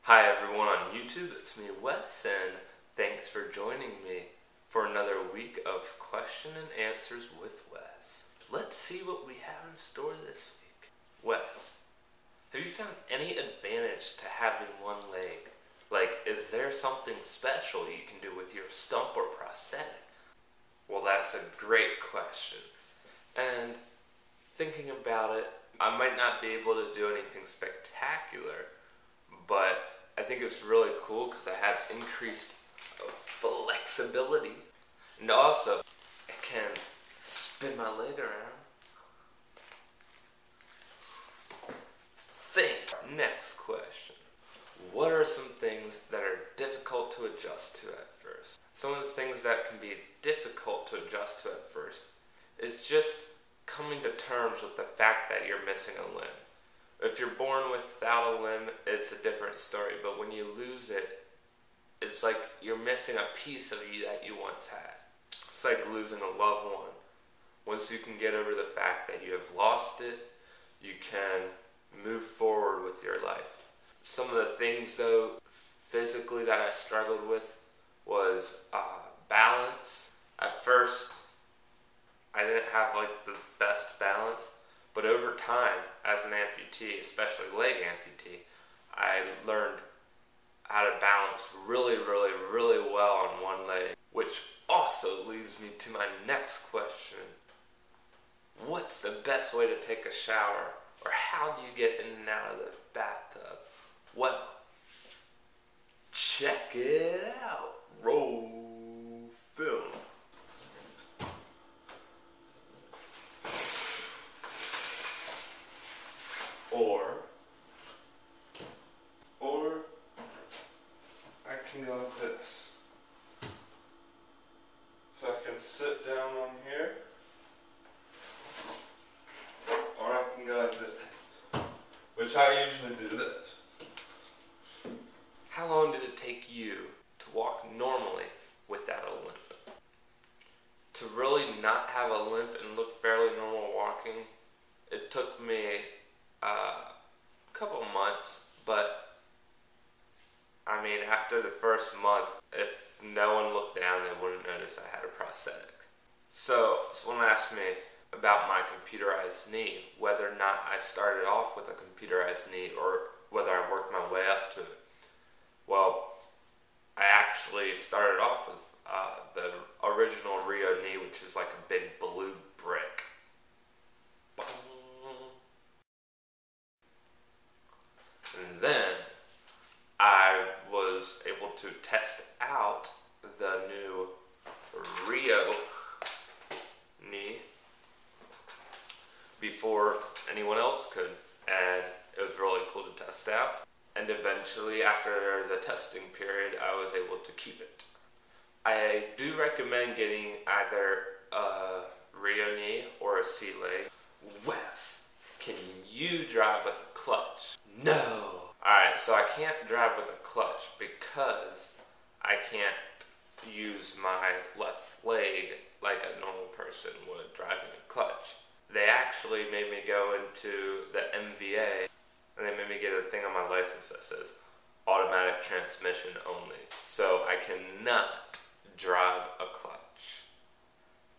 Hi everyone on YouTube, it's me Wes, and thanks for joining me for another week of question and answers with Wes. Let's see what we have in store this week. Wes, have you found any advantage to having one leg? Like, is there something special you can do with your stump or prosthetic? Well, that's a great question. And thinking about it, I might not be able to do anything spectacular, but I think it's really cool because I have increased flexibility. And also, I can spin my leg around. Next question. What are some things that are difficult to adjust to at first? Some of the things that can be difficult to adjust to at first is just coming to terms with the fact that you're missing a limb. If you're born without a limb, it's a different story, but when you lose it, it's like you're missing a piece of you that you once had. It's like losing a loved one. Once you can get over the fact that you have lost it, you can move forward with your life. Some of the things, though, physically that I struggled with was balance. At first, I didn't have the best balance. But over time, as an amputee, especially leg amputee, I learned how to balance really well on one leg. Which also leads me to my next question. What's the best way to take a shower? Or how do you get in and out of the bathtub? Well, check it out. Roll film. Or I can go like this. So I can sit down on here, or I can go like this, which I usually do this. How long did it take you to walk normally without a limp? To really not have a limp and look fairly normal walking, it took me a couple months, but I mean, after the first month, if no one looked down, they wouldn't notice I had a prosthetic. So someone asked me about my computerized knee, whether or not I started off with a computerized knee or whether I worked my way up to it. Well, I actually started off with the original Rio knee, which is like a big blue brick. And then I was able to test out the new Rio knee before anyone else could, and it was really cool to test out. And eventually, after the testing period, I was able to keep it. I do recommend getting either a Rio knee or a C leg. Wes, can you drive with a clutch? No! Alright, so I can't drive with a clutch because I can't use my left leg like a normal person would driving a clutch. They actually made me go into the MVA, and they made me get a thing on my license that says automatic transmission only. So I cannot drive a clutch.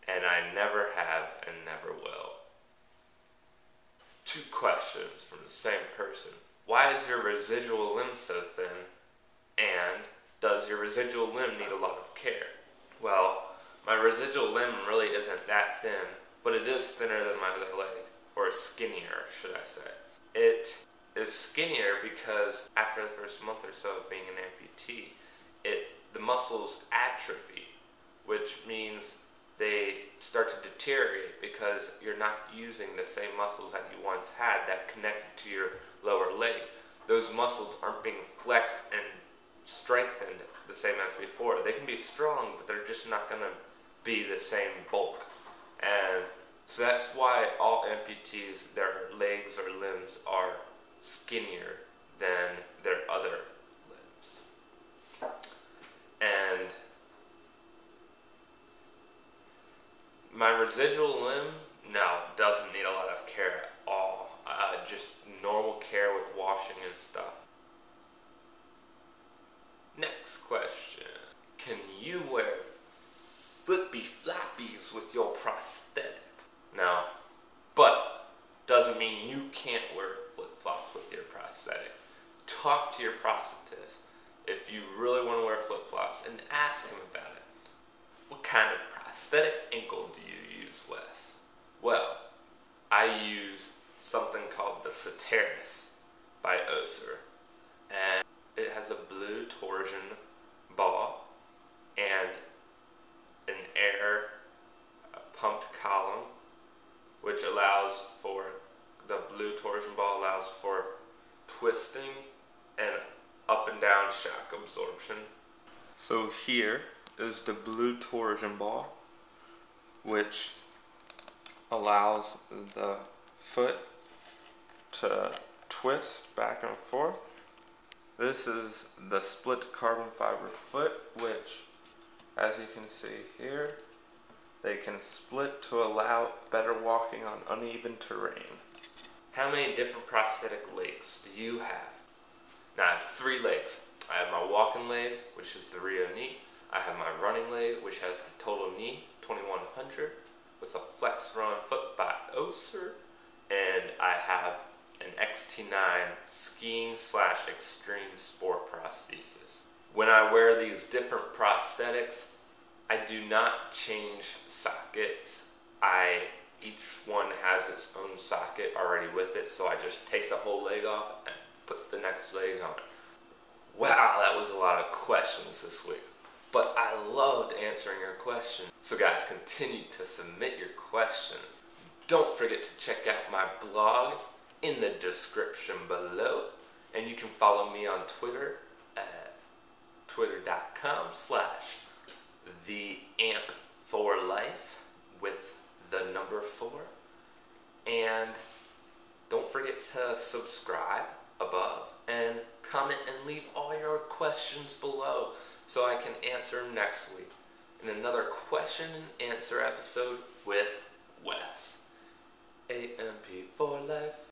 And I never have and never will. 2 questions from the same person. Why is your residual limb so thin? And does your residual limb need a lot of care? Well, my residual limb really isn't that thin, but it is thinner than my other leg, or skinnier, should I say. It is skinnier because after the first month or so of being an amputee, the muscles atrophy, which means they start to deteriorate because you're not using the same muscles that you once had that connect to your lower leg. Those muscles aren't being flexed and strengthened the same as before. They can be strong, but they're just not going to be the same bulk. And so that's why all amputees, their legs or limbs are skinnier than their other limbs. And my residual limb, no, doesn't need a lot of care at all. Just normal care with washing and stuff. you wear flippy flappies with your prosthetic. Now, but doesn't mean you can't wear flip-flops with your prosthetic. Talk to your prosthetist if you really want to wear flip-flops and ask him about it. What kind of prosthetic ankle do you use, Wes? Well, I use something called the Ceteris by Oser, and it has a blue torsion ball and an air pumped column, which allows for, the blue torsion ball allows for twisting and up and down shock absorption. So here is the blue torsion ball, which allows the foot to twist back and forth. This is the split carbon fiber foot, which, as you can see here, they can split to allow better walking on uneven terrain. How many different prosthetic legs do you have? Now I have 3 legs. I have my walking leg, which is the Rio knee. I have my running leg, which has the Total Knee 2100 with a Flex Run foot by Oser, and I have an XT9 skiing/extreme sport prosthesis. When I wear these different prosthetics, I do not change sockets. Each one has its own socket already with it, so I just take the whole leg off and put the next leg on. Wow, that was a lot of questions this week, but I loved answering your questions. So guys, continue to submit your questions. Don't forget to check out my blog in the description below, and you can follow me on Twitter at twitter.com/theamp4life with the number 4. And don't forget to subscribe above and comment and leave all your questions below so I can answer them next week in another question and answer episode with Wes. AMP4Life.